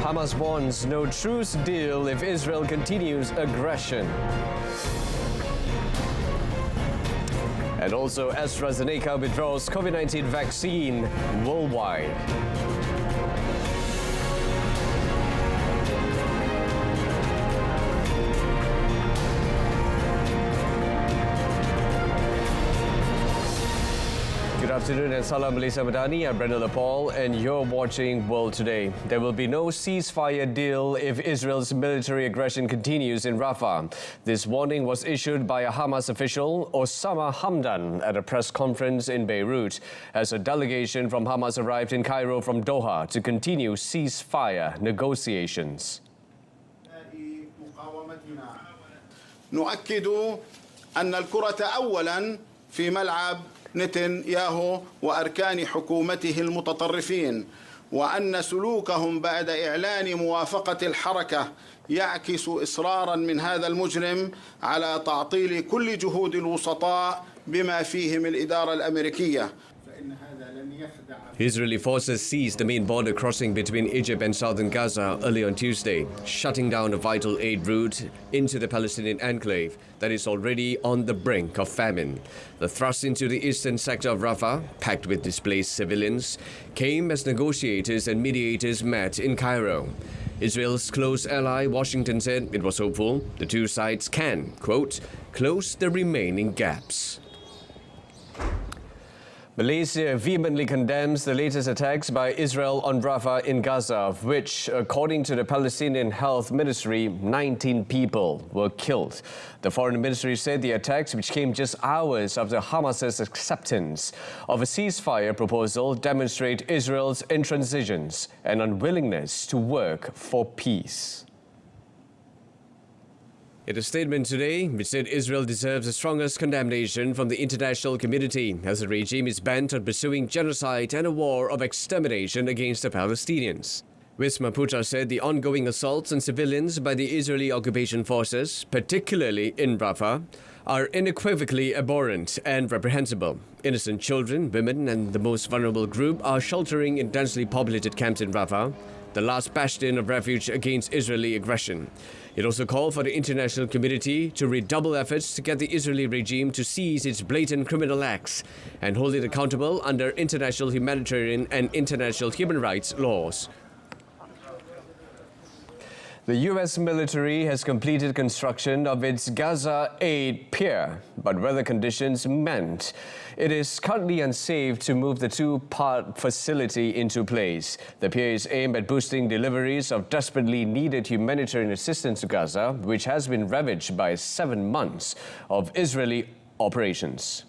Hamas warns no truce deal if Israel continues aggression. And also, AstraZeneca withdraws COVID-19 vaccine worldwide. Good afternoon and Salam Malaysia Madani. I'm Brenda Lepal and you're watching World Today. There will be no ceasefire deal if Israel's military aggression continues in Rafah. This warning was issued by a Hamas official, Osama Hamdan, at a press conference in Beirut as a delegation from Hamas arrived in Cairo from Doha to continue ceasefire negotiations. نؤكد أن الكرة أولاً في ملعب نتنياهو وأركان حكومته المتطرفين وأن سلوكهم بعد إعلان موافقة الحركة يعكس إصراراً من هذا المجرم على تعطيل كل جهود الوسطاء بما فيهم الإدارة الأمريكية. Israeli forces seized the main border crossing between Egypt and southern Gaza early on Tuesday, shutting down a vital aid route into the Palestinian enclave that is already on the brink of famine. The thrust into the eastern sector of Rafah, packed with displaced civilians, came as negotiators and mediators met in Cairo. Israel's close ally Washington said it was hopeful the two sides can, quote, close the remaining gaps. Malaysia vehemently condemns the latest attacks by Israel on Rafah in Gaza, of which, according to the Palestinian Health Ministry, 19 people were killed. The Foreign Ministry said the attacks, which came just hours after Hamas's acceptance of a ceasefire proposal, demonstrate Israel's intransigence and unwillingness to work for peace. In a statement today, it said Israel deserves the strongest condemnation from the international community as the regime is bent on pursuing genocide and a war of extermination against the Palestinians. Wisma Putra said the ongoing assaults on civilians by the Israeli occupation forces, particularly in Rafah, are unequivocally abhorrent and reprehensible. Innocent children, women and the most vulnerable group are sheltering in densely populated camps in Rafah, the last bastion of refuge against Israeli aggression. It also called for the international community to redouble efforts to get the Israeli regime to cease its blatant criminal acts and hold it accountable under international humanitarian and international human rights laws. The U.S. military has completed construction of its Gaza Aid Pier, but weather conditions meant it is currently unsafe to move the two-part facility into place. The pier is aimed at boosting deliveries of desperately needed humanitarian assistance to Gaza, which has been ravaged by 7 months of Israeli operations.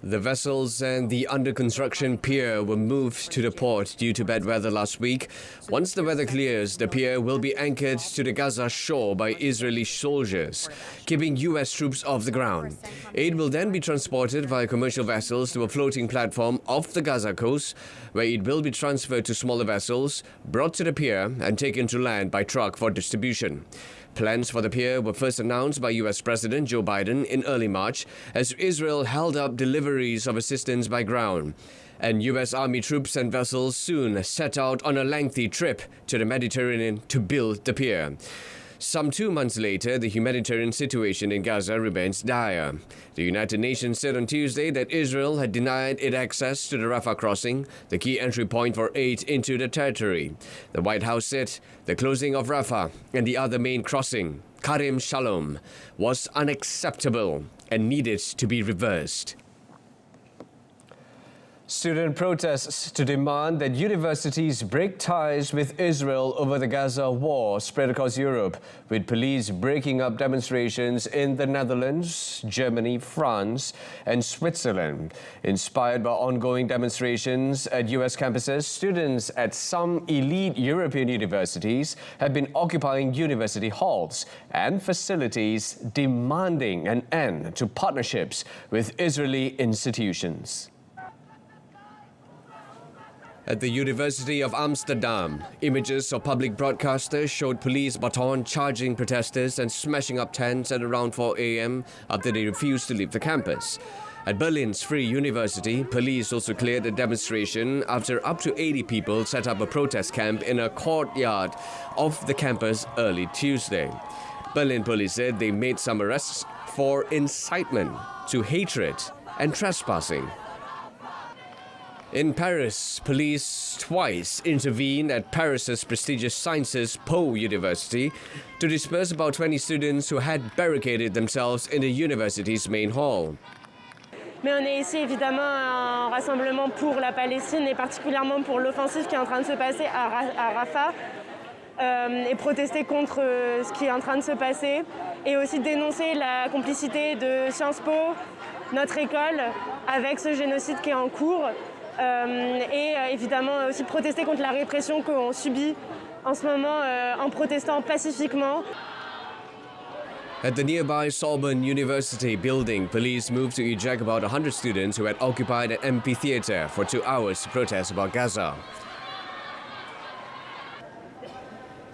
The vessels and the under-construction pier were moved to the port due to bad weather last week. Once the weather clears, the pier will be anchored to the Gaza shore by Israeli soldiers, keeping U.S. troops off the ground. Aid will then be transported via commercial vessels to a floating platform off the Gaza coast, where it will be transferred to smaller vessels, brought to the pier and taken to land by truck for distribution. Plans for the pier were first announced by U.S. President Joe Biden in early March as Israel held up deliveries of assistance by ground. And U.S. Army troops and vessels soon set out on a lengthy trip to the Mediterranean to build the pier. Some 2 months later, the humanitarian situation in Gaza remains dire. The United Nations said on Tuesday that Israel had denied it access to the Rafah crossing, the key entry point for aid into the territory. The White House said the closing of Rafah and the other main crossing, Karim Shalom, was unacceptable and needed to be reversed. Student protests to demand that universities break ties with Israel over the Gaza war spread across Europe, with police breaking up demonstrations in the Netherlands, Germany, France and Switzerland. Inspired by ongoing demonstrations at US campuses, students at some elite European universities have been occupying university halls and facilities, demanding an end to partnerships with Israeli institutions. At the University of Amsterdam, images of public broadcasters showed police baton charging protesters and smashing up tents at around 4 a.m. after they refused to leave the campus. At Berlin's Free University, police also cleared a demonstration after up to 80 people set up a protest camp in a courtyard of the campus early Tuesday. Berlin police said they made some arrests for incitement to hatred and trespassing. In Paris, police twice intervened at Paris's prestigious Sciences Po University to disperse about 20 students who had barricaded themselves in the university's main hall. Mais on est ici évidemment un rassemblement pour la Palestine et particulièrement pour l'offensive qui est en train de se passer à Rafah et protester contre ce qui est en train de se passer et aussi dénoncer la complicité de Sciences Po, notre école, avec ce génocide qui est en cours et évidemment aussi protester contre la répression qu'on subit en ce moment en protestant pacifiquement. At the nearby Sorbonne University building, police moved to eject about 100 students who had occupied an amphitheater for 2 hours to protest about Gaza.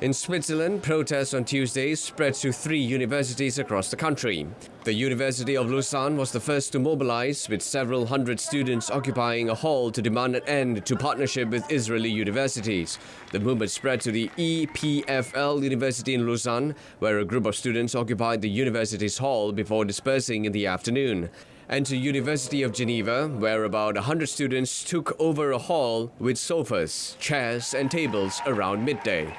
In Switzerland, protests on Tuesday spread to 3 universities across the country. The University of Lausanne was the first to mobilize, with several hundred students occupying a hall to demand an end to partnership with Israeli universities. The movement spread to the EPFL University in Lausanne, where a group of students occupied the university's hall before dispersing in the afternoon, and to University of Geneva, where about 100 students took over a hall with sofas, chairs and tables around midday.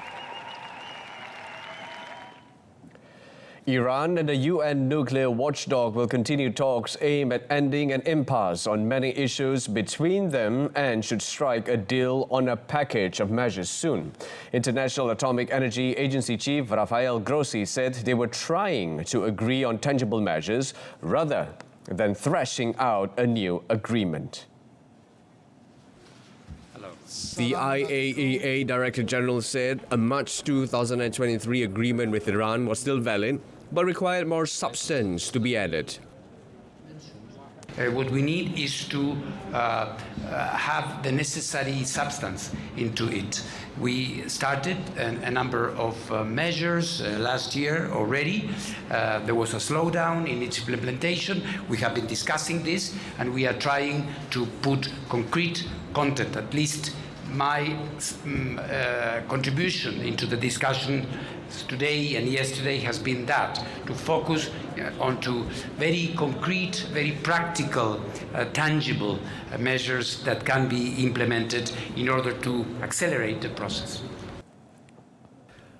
Iran and the UN nuclear watchdog will continue talks aimed at ending an impasse on many issues between them and should strike a deal on a package of measures soon. International Atomic Energy Agency Chief Rafael Grossi said they were trying to agree on tangible measures rather than thrashing out a new agreement. The IAEA Director General said a March 2023 agreement with Iran was still valid, but required more substance to be added. What we need is to have the necessary substance into it. We started a number of measures last year already. There was a slowdown in its implementation. We have been discussing this, and we are trying to put concrete content, at least my contribution into the discussion today and yesterday has been that, to focus onto very concrete, very practical, tangible measures that can be implemented in order to accelerate the process.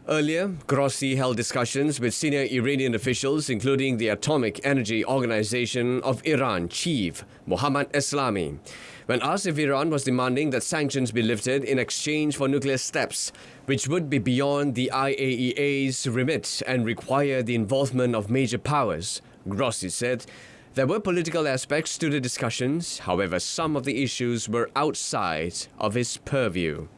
Earlier, Grossi held discussions with senior Iranian officials, including the Atomic Energy Organization of Iran chief, Mohammad Eslami. When asked if Iran was demanding that sanctions be lifted in exchange for nuclear steps, which would be beyond the IAEA's remit and require the involvement of major powers, Grossi said there were political aspects to the discussions. However, some of the issues were outside of his purview.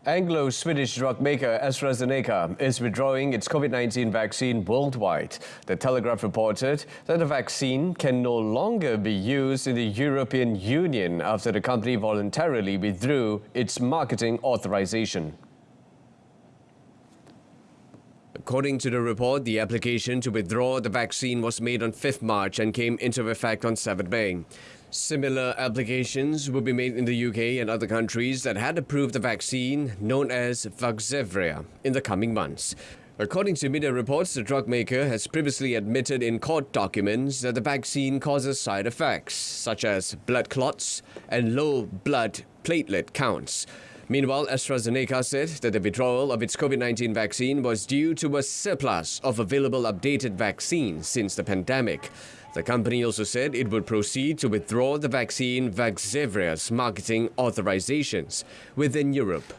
Anglo-Swedish drug maker AstraZeneca is withdrawing its COVID-19 vaccine worldwide. The Telegraph reported that the vaccine can no longer be used in the European Union after the company voluntarily withdrew its marketing authorization. According to the report, the application to withdraw the vaccine was made on 5th March and came into effect on 7th May. Similar applications will be made in the UK and other countries that had approved the vaccine, known as Vaxzevria, in the coming months. According to media reports, the drug maker has previously admitted in court documents that the vaccine causes side effects, such as blood clots and low blood platelet counts. Meanwhile, AstraZeneca said that the withdrawal of its COVID-19 vaccine was due to a surplus of available updated vaccines since the pandemic. The company also said it would proceed to withdraw the vaccine Vaxzevria's marketing authorizations within Europe.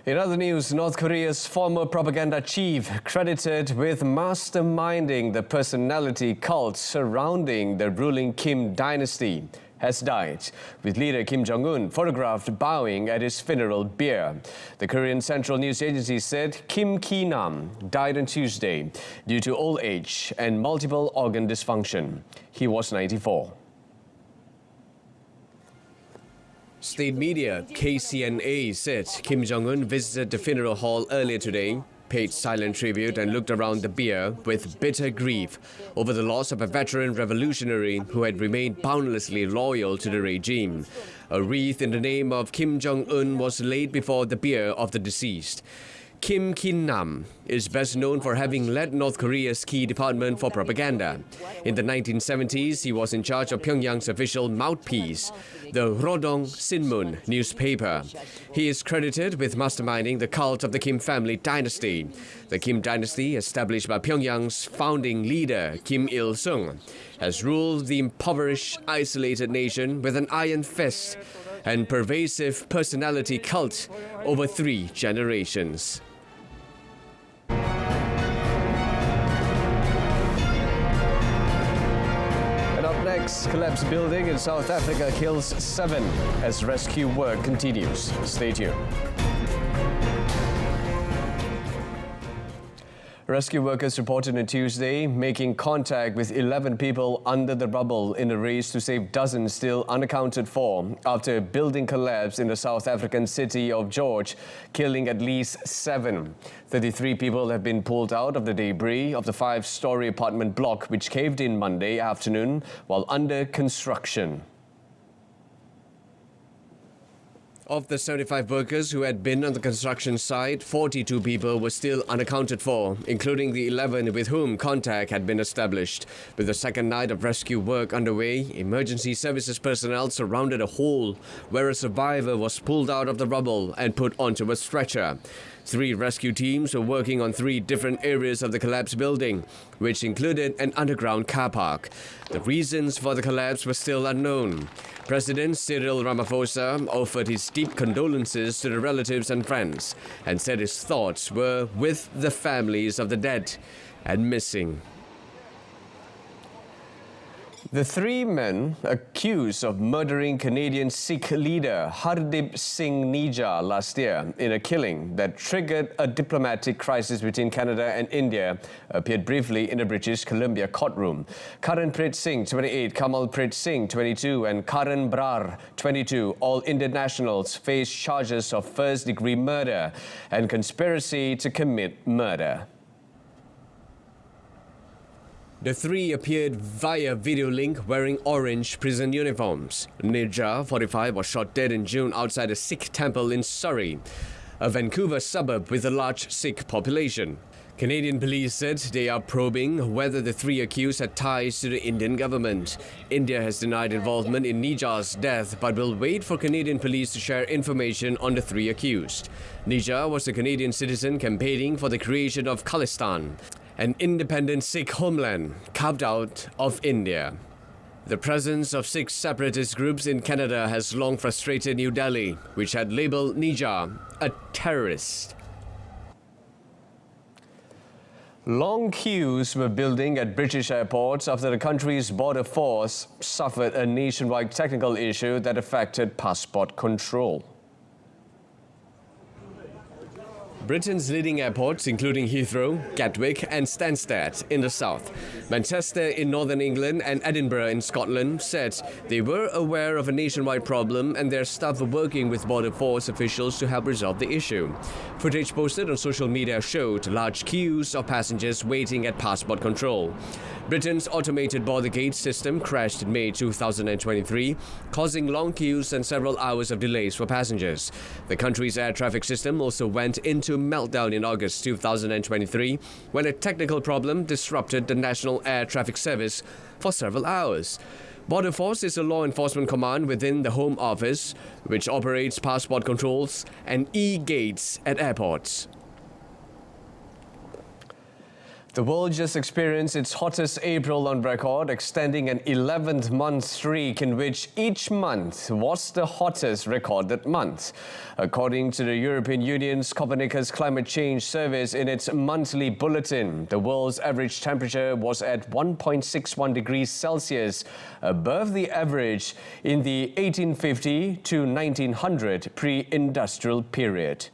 In other news, North Korea's former propaganda chief, credited with masterminding the personality cult surrounding the ruling Kim dynasty, has died, with leader Kim Jong-un photographed bowing at his funeral bier. The Korean Central News Agency said Kim Ki-nam died on Tuesday due to old age and multiple organ dysfunction. He was 94. State media KCNA said Kim Jong-un visited the funeral hall earlier today paid silent tribute and looked around the pier with bitter grief over the loss of a veteran revolutionary who had remained boundlessly loyal to the regime. A wreath in the name of Kim Jong-un was laid before the bier of the deceased. Kim Kin-nam is best known for having led North Korea's key department for propaganda. In the 1970s, he was in charge of Pyongyang's official mouthpiece, the Rodong Sinmun newspaper. He is credited with masterminding the cult of the Kim family dynasty. The Kim dynasty, established by Pyongyang's founding leader, Kim Il-sung, has ruled the impoverished, isolated nation with an iron fist and pervasive personality cult over 3 generations. Next, collapsed building in South Africa kills 7 as rescue work continues. Stay tuned. Rescue workers reported on Tuesday making contact with 11 people under the rubble in a race to save dozens still unaccounted for after a building collapsed in the South African city of George, killing at least 7. 33 people have been pulled out of the debris of the 5-story apartment block which caved in Monday afternoon while under construction. Of the 75 workers who had been on the construction site, 42 people were still unaccounted for, including the 11 with whom contact had been established. With the second night of rescue work underway, emergency services personnel surrounded a hole where a survivor was pulled out of the rubble and put onto a stretcher. 3 rescue teams were working on 3 different areas of the collapsed building, which included an underground car park. The reasons for the collapse were still unknown. President Cyril Ramaphosa offered his deep condolences to the relatives and friends and said his thoughts were with the families of the dead and missing. The 3 men accused of murdering Canadian Sikh leader Hardeep Singh Nijjar last year in a killing that triggered a diplomatic crisis between Canada and India appeared briefly in a British Columbia courtroom. Karanpreet Singh, 28, Kamalpreet Singh, 22, and Karan Brar, 22, all Indian nationals face charges of first-degree murder and conspiracy to commit murder. The 3 appeared via video link wearing orange prison uniforms. Nijjar, 45, was shot dead in June outside a Sikh temple in Surrey, a Vancouver suburb with a large Sikh population. Canadian police said they are probing whether the 3 accused had ties to the Indian government. India has denied involvement in Nijjar's death but will wait for Canadian police to share information on the 3 accused. Nijjar was a Canadian citizen campaigning for the creation of Khalistan, an independent Sikh homeland carved out of India. The presence of Sikh separatist groups in Canada has long frustrated New Delhi, which had labelled Nijjar a terrorist. Long queues were building at British airports after the country's border force suffered a nationwide technical issue that affected passport control. Britain's leading airports, including Heathrow, Gatwick and Stansted in the south, Manchester in northern England and Edinburgh in Scotland, said they were aware of a nationwide problem and their staff were working with border force officials to help resolve the issue. Footage posted on social media showed large queues of passengers waiting at passport control. Britain's automated border gate system crashed in May 2023, causing long queues and several hours of delays for passengers. The country's air traffic system also went into meltdown in August 2023 when a technical problem disrupted the National Air Traffic Service for several hours. Border Force is a law enforcement command within the Home Office, which operates passport controls and e-gates at airports. The world just experienced its hottest April on record, extending an 11th-month streak in which each month was the hottest recorded month. According to the European Union's Copernicus Climate Change Service in its monthly bulletin, the world's average temperature was at 1.61 degrees Celsius, above the average in the 1850 to 1900 pre-industrial period.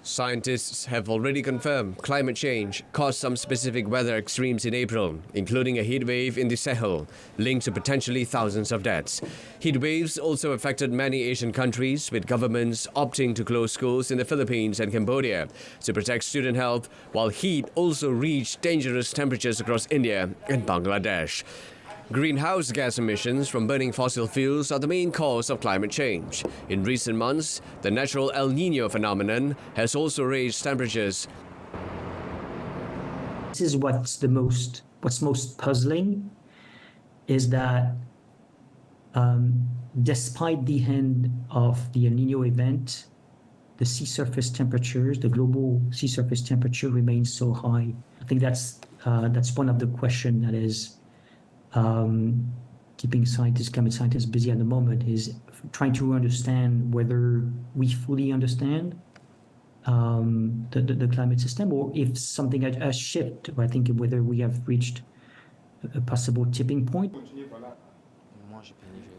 Scientists have already confirmed climate change caused some specific weather extremes in April, including a heat wave in the Sahel, linked to potentially thousands of deaths. Heat waves also affected many Asian countries, with governments opting to close schools in the Philippines and Cambodia to protect student health, while heat also reached dangerous temperatures across India and Bangladesh. Greenhouse gas emissions from burning fossil fuels are the main cause of climate change. In recent months, the natural El Niño phenomenon has also raised temperatures. This is what's most puzzling, is that despite the end of the El Niño event, the sea surface temperatures, the global sea surface temperature remains so high. I think that's one of the questions that is keeping climate scientists busy at the moment, is trying to understand whether we fully understand the climate system, or if something has shifted. I think whether we have reached a possible tipping point.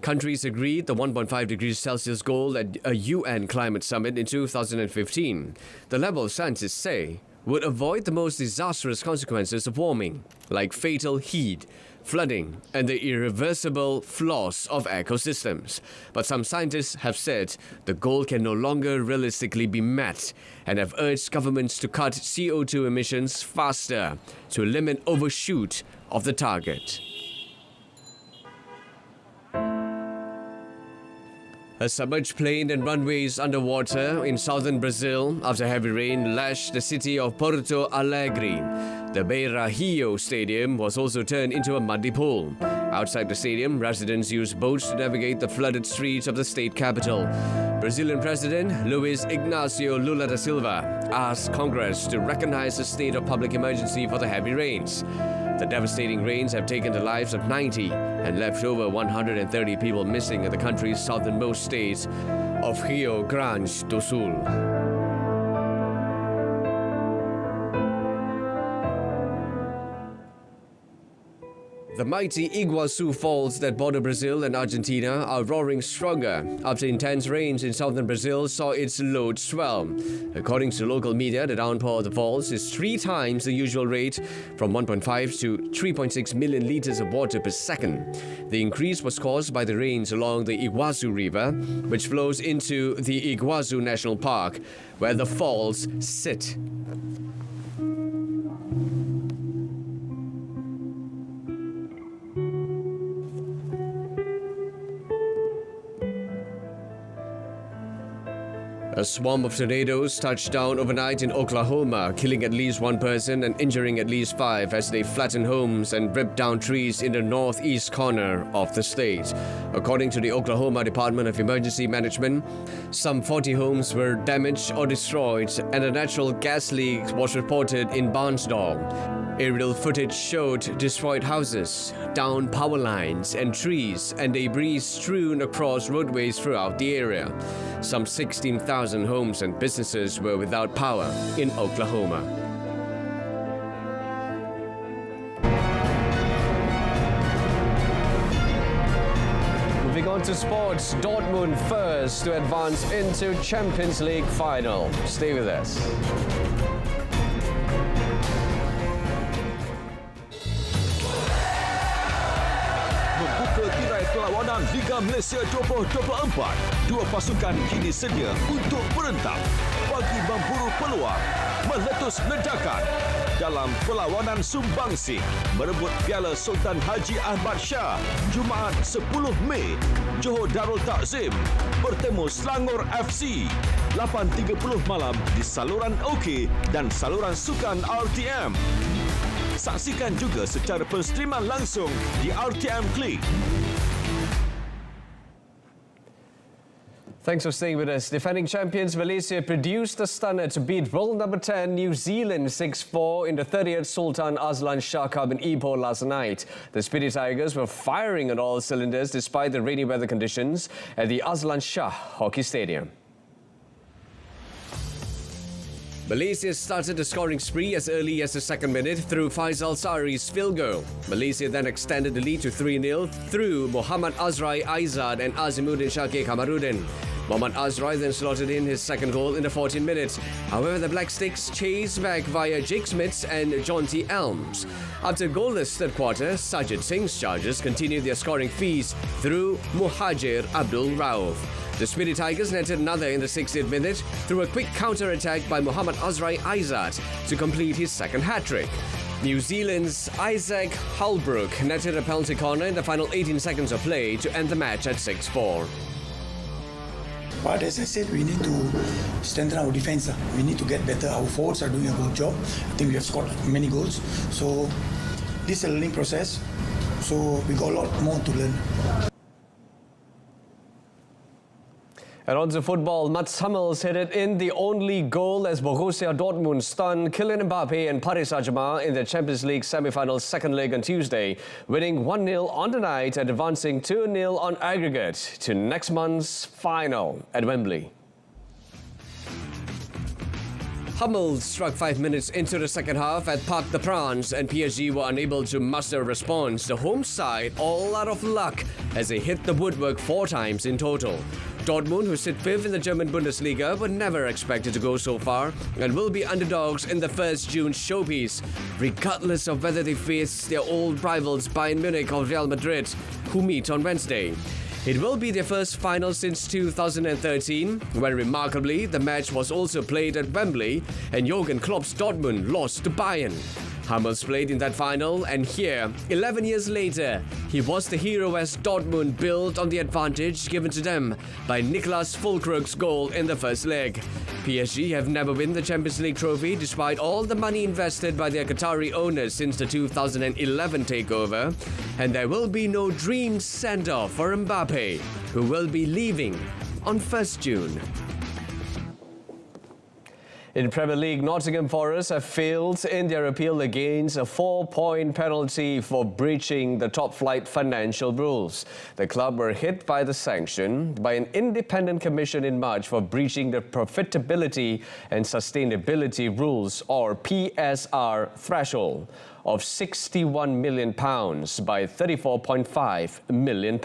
Countries agreed the 1.5 degrees Celsius goal at a UN climate summit in 2015. The level, scientists say, would avoid the most disastrous consequences of warming, like fatal heat, flooding, and the irreversible flaws of ecosystems. But some scientists have said the goal can no longer realistically be met and have urged governments to cut CO2 emissions faster to limit overshoot of the target. A submerged plane and runways underwater in southern Brazil after heavy rain lashed the city of Porto Alegre. The Berita Stadium was also turned into a muddy pool. Outside the stadium, residents used boats to navigate the flooded streets of the state capital. Brazilian President Luiz Inácio Lula da Silva asked Congress to recognize the state of public emergency for the heavy rains. The devastating rains have taken the lives of 90 and left over 130 people missing in the country's southernmost state of Rio Grande do Sul. The mighty Iguazu Falls that border Brazil and Argentina are roaring stronger after intense rains in southern Brazil saw its load swell. According to local media, the downpour of the falls is 3 times the usual rate, from 1.5 to 3.6 million liters of water per second. The increase was caused by the rains along the Iguazu River, which flows into the Iguazu National Park, where the falls sit. A swarm of tornadoes touched down overnight in Oklahoma, killing at least 1 person and injuring at least 5 as they flattened homes and ripped down trees in the northeast corner of the state. According to the Oklahoma Department of Emergency Management, some 40 homes were damaged or destroyed, and a natural gas leak was reported in Barnsdall. Aerial footage showed destroyed houses, downed power lines and trees, and debris strewn across roadways throughout the area. Some 16,000 homes and businesses were without power in Oklahoma. Moving on to sports, Dortmund first to advance into Champions League final. Stay with us. Membuka tirai perlawanan Liga Malaysia 2024. 2 pasukan kini sedia untuk berentak bagi memburu peluang meletus ledakan dalam perlawanan sumbangsih merebut Piala Sultan Haji Ahmad Shah. Jumaat 10 Mei, Johor Darul Takzim bertemu Selangor FC 8.30 malam di saluran OK dan saluran sukan RTM. Saksikan juga secara penstreaman langsung di RTM Klik. Thanks for staying with us. Defending champions Malaysia produced a stunner to beat world number 10 New Zealand 6-4 in the 30th Sultan Azlan Shah Cup in Ipoh last night. The Speedy Tigers were firing on all cylinders despite the rainy weather conditions at the Azlan Shah Hockey Stadium. Malaysia started the scoring spree as early as the 2nd minute through Faisal Sari's field goal. Malaysia then extended the lead to 3-0 through Muhammad Azrai Aizad and Azimuddin Shakir Kamaruddin. Mohammad Azrai then slotted in his second goal in the 14th minute. However, the Black Sticks chased back via Jake Smits and John T. Elms. After goalless third quarter, Sajid Singh's Chargers continued their scoring feast through Muhajir Abdul Rauf. The Speedy Tigers netted another in the 60th minute through a quick counter-attack by Muhammad Azrai Aizat to complete his second hat-trick. New Zealand's Isaac Holbrook netted a penalty corner in the final 18 seconds of play to end the match at 6-4. But as I said, we need to strengthen our defense. We need to get better. Our forwards are doing a good job. I think we have scored many goals. So this is a learning process. So we got a lot more to learn. And on to football, Mats Hummels headed in the only goal as Borussia Dortmund stunned Kylian Mbappe and Paris Saint-Germain in the Champions League semi-final second leg on Tuesday, winning 1-0 on the night and advancing 2-0 on aggregate to next month's final at Wembley. Hummels struck 5 minutes into the second half at Parc des Princes and PSG were unable to muster a response. The home side all out of luck as they hit the woodwork 4 times in total. Dortmund, who sit 5th in the German Bundesliga, were never expected to go so far and will be underdogs in the first June showpiece, regardless of whether they face their old rivals Bayern Munich or Real Madrid, who meet on Wednesday. It will be their first final since 2013, where remarkably the match was also played at Wembley and Jurgen Klopp's Dortmund lost to Bayern. Hummels played in that final, and here, 11 years later, he was the hero as Dortmund built on the advantage given to them by Niklas Füllkrug's goal in the first leg. PSG have never won the Champions League trophy despite all the money invested by their Qatari owners since the 2011 takeover, and there will be no dream send-off for Mbappe, who will be leaving on 1st June. In Premier League, Nottingham Forest have failed in their appeal against a 4-point penalty for breaching the top-flight financial rules. The club were hit by the sanction by an independent commission in March for breaching the profitability and sustainability rules, or PSR, threshold of £61 million by £34.5 million.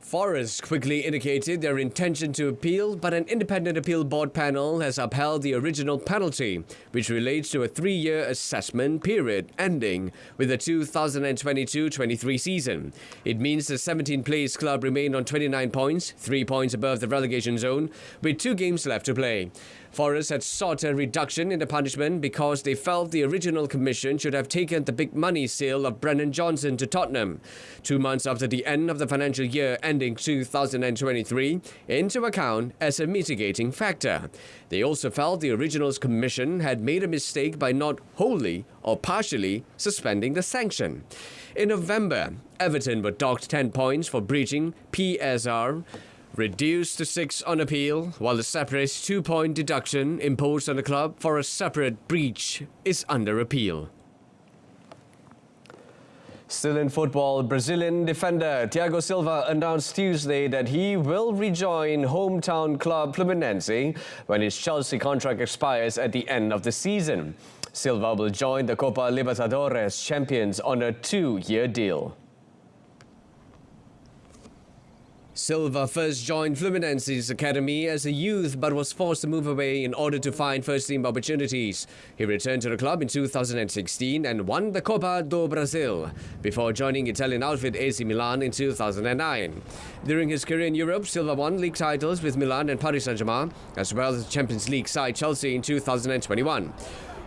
Forest quickly indicated their intention to appeal, but an independent appeal board panel has upheld the original penalty, which relates to a 3-year assessment period ending with the 2022-23 season. It means the 17th-place club remained on 29 points, 3 points above the relegation zone, with 2 games left to play. Forest had sought a reduction in the punishment because they felt the original commission should have taken the big money sale of Brennan Johnson to Tottenham 2 months after the end of the financial year ending 2023 into account as a mitigating factor. They also felt the original's commission had made a mistake by not wholly or partially suspending the sanction. In November, Everton were docked 10 points for breaching PSR, reduced to 6 on appeal, while the separate 2-point deduction imposed on the club for a separate breach is under appeal. Still in football, Brazilian defender Thiago Silva announced Tuesday that he will rejoin hometown club Fluminense when his Chelsea contract expires at the end of the season. Silva will join the Copa Libertadores champions on a 2-year deal. Silva first joined Fluminense's academy as a youth but was forced to move away in order to find first-team opportunities. He returned to the club in 2016 and won the Copa do Brasil before joining Italian outfit AC Milan in 2009. During his career in Europe, Silva won league titles with Milan and Paris Saint-Germain, as well as the Champions League side Chelsea in 2021.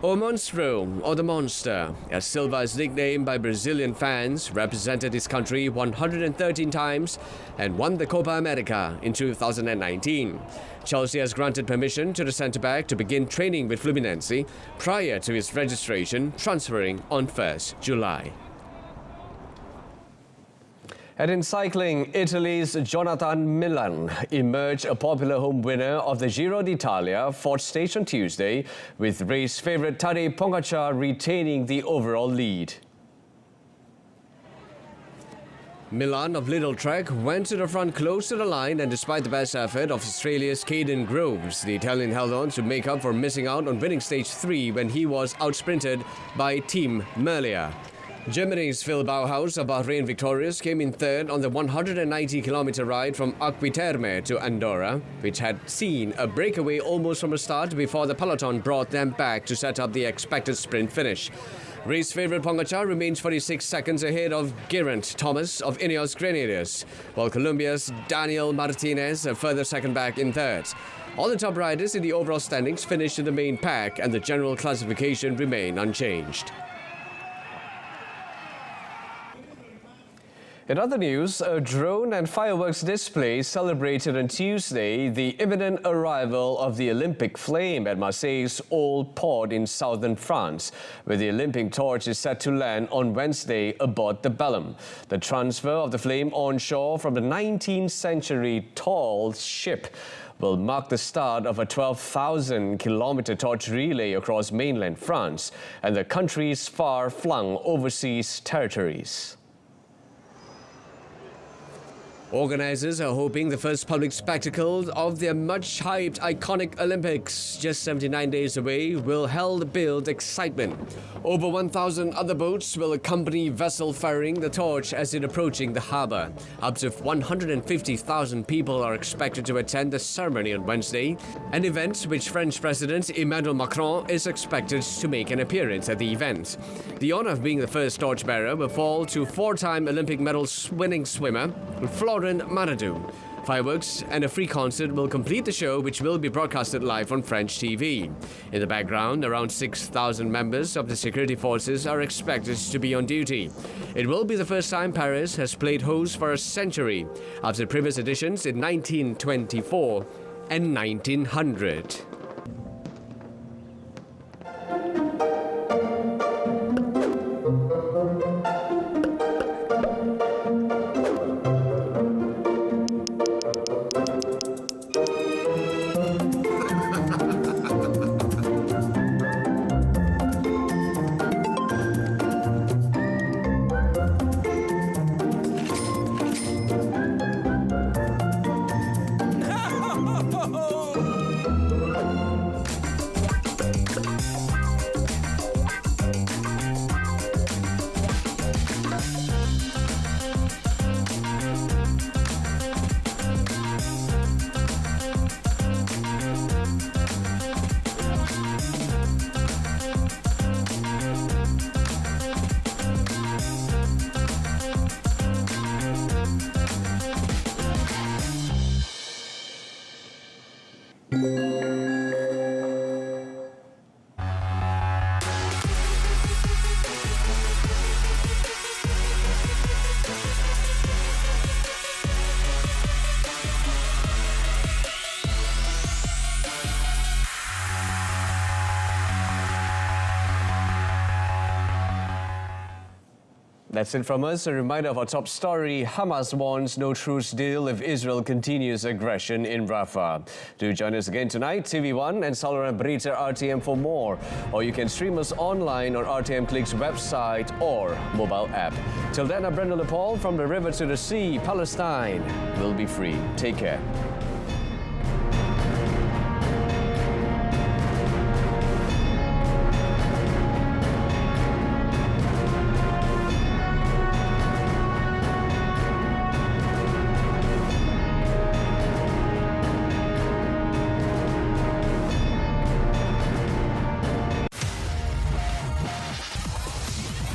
O Monstro, or the Monster, as Silva is nicknamed by Brazilian fans, represented his country 113 times and won the Copa America in 2019. Chelsea has granted permission to the centre-back to begin training with Fluminense prior to his registration transferring on 1st July. And in cycling, Italy's Jonathan Milan emerged a popular home winner of the Giro d'Italia, 4th stage on Tuesday, with race favourite Tadej Pogačar retaining the overall lead. Milan of Little Trek went to the front close to the line, and despite the best effort of Australia's Caden Groves, the Italian held on to make up for missing out on winning stage 3 when he was outsprinted by Team Merlier. Germany's Phil Bauhaus of Bahrain victorious came in third on the 190-kilometre ride from Terima to Andorra, which had seen a breakaway almost from the start before the peloton brought them back to set up the expected sprint finish. Race favourite Pogačar remains 46 seconds ahead of Geraint Thomas of Ineos Grenadiers, while Colombia's Daniel Martinez a further second back in third. All the top riders in the overall standings finished in the main pack and the general classification remain unchanged. In other news, a drone and fireworks display celebrated on Tuesday the imminent arrival of the Olympic flame at Marseille's Old Port in southern France, where the Olympic torch is set to land on Wednesday aboard the Bellum. The transfer of the flame onshore from the 19th century tall ship will mark the start of a 12,000-kilometre torch relay across mainland France and the country's far-flung overseas territories. Organisers are hoping the first public spectacle of their much-hyped iconic Olympics, just 79 days away, will help build excitement. Over 1,000 other boats will accompany vessel firing the torch as it approaching the harbour. Up to 150,000 people are expected to attend the ceremony on Wednesday, an event which French President Emmanuel Macron is expected to make an appearance at the event. The honour of being the first torchbearer will fall to four-time Olympic medal-winning swimmer Florence Manadou. Fireworks and a free concert will complete the show, which will be broadcasted live on French TV. In the background, around 6,000 members of the security forces are expected to be on duty. It will be the first time Paris has played host for a century, after previous editions in 1924 and 1900. That's it from us. A reminder of our top story. Hamas warns no truce deal if Israel continues aggression in Rafah. Do join us again tonight, TV1 and Saluran Berita RTM for more. Or you can stream us online on RTM Click's website or mobile app. Till then, I'm Brendan Paul from the river to the sea. Palestine will be free. Take care.